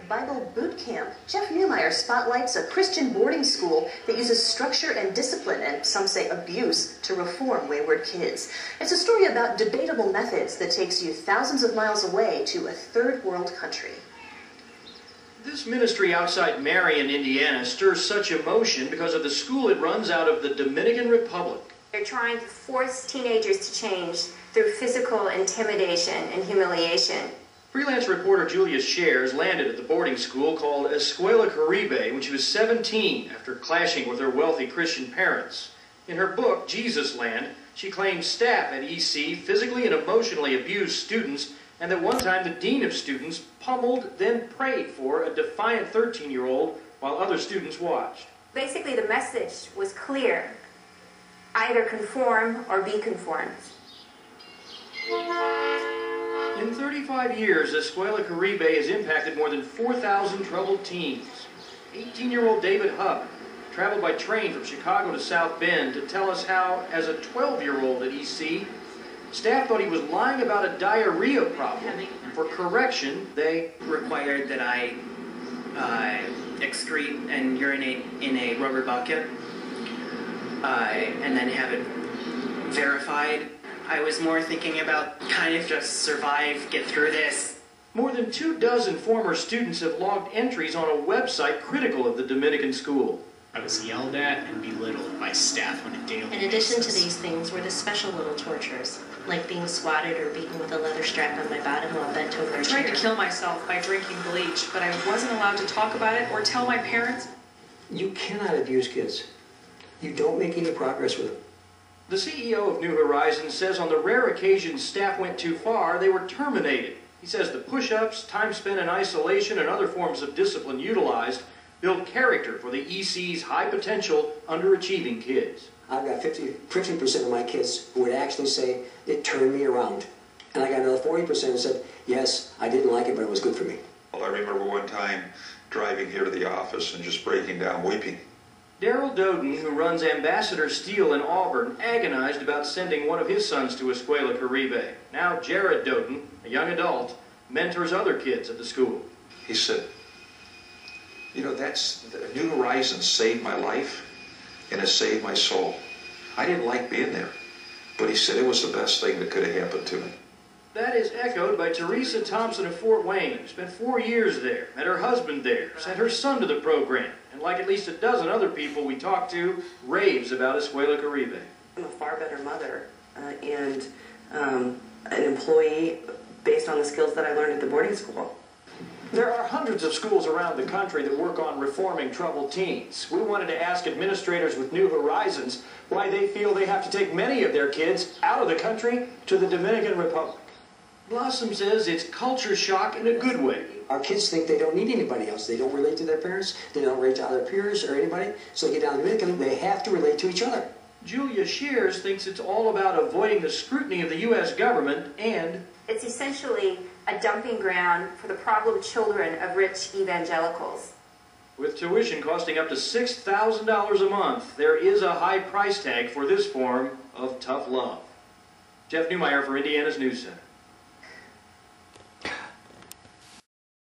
Bible Boot Camp, Jeff Neumeyer spotlights a Christian boarding school that uses structure and discipline, and some say abuse, to reform wayward kids. It's a story about debatable methods that takes you thousands of miles away to a third world country. This ministry outside Marion, Indiana stirs such emotion because of the school it runs out of the Dominican Republic. They're trying to force teenagers to change through physical intimidation and humiliation. Freelance reporter Julia Shares landed at the boarding school called Escuela Caribe when she was 17 after clashing with her wealthy Christian parents. In her book, Jesus Land, she claims staff at EC physically and emotionally abused students, and that one time the dean of students pummeled, then prayed for a defiant 13-year-old while other students watched. Basically, the message was clear: either conform or be conformed. In 35 years, Escuela Caribe has impacted more than 4,000 troubled teens. 18-year-old David Hupp traveled by train from Chicago to South Bend to tell us how, as a 12-year-old at EC, staff thought he was lying about a diarrhea problem, and for correction, they required that I excrete and urinate in a rubber bucket and then have it verified. I was more thinking about kind of just survive, get through this. More than 24 former students have logged entries on a website critical of the Dominican school. I was yelled at and belittled by staff on a daily basis. In addition to these things were the special little tortures, like being swatted or beaten with a leather strap on my bottom while bent over a chair. I tried to kill myself by drinking bleach, but I wasn't allowed to talk about it or tell my parents. You cannot abuse kids. You don't make any progress with them. The CEO of New Horizons says on the rare occasions staff went too far, they were terminated. He says the push-ups, time spent in isolation, and other forms of discipline utilized build character for the EC's high-potential, underachieving kids. I've got 50% of my kids who would actually say, it turned me around. And I got another 40% who said, yes, I didn't like it, but it was good for me. Well, I remember one time driving here to the office and just breaking down weeping. Daryl Doden, who runs Ambassador Steel in Auburn, agonized about sending one of his sons to Escuela Caribe. Now Jared Doden, a young adult, mentors other kids at the school. He said, you know, New Horizons saved my life and it saved my soul. I didn't like being there, but he said it was the best thing that could have happened to me. That is echoed by Teresa Thompson of Fort Wayne, who spent 4 years there, met her husband there, sent her son to the program, and like at least a dozen other people we talked to, raves about Escuela Caribe. I'm a far better mother and an employee based on the skills that I learned at the boarding school. There are hundreds of schools around the country that work on reforming troubled teens. We wanted to ask administrators with New Horizons why they feel they have to take many of their kids out of the country to the Dominican Republic. Blossom says it's culture shock in a good way. Our kids think they don't need anybody else. They don't relate to their parents, they don't relate to other peers or anybody. So they get down to the Dominican, they have to relate to each other. Julia Shears thinks it's all about avoiding the scrutiny of the U.S. government, and it's essentially a dumping ground for the problem children of rich evangelicals. With tuition costing up to $6,000 a month, there is a high price tag for this form of tough love. Jeff Neumeyer for Indiana's News Center.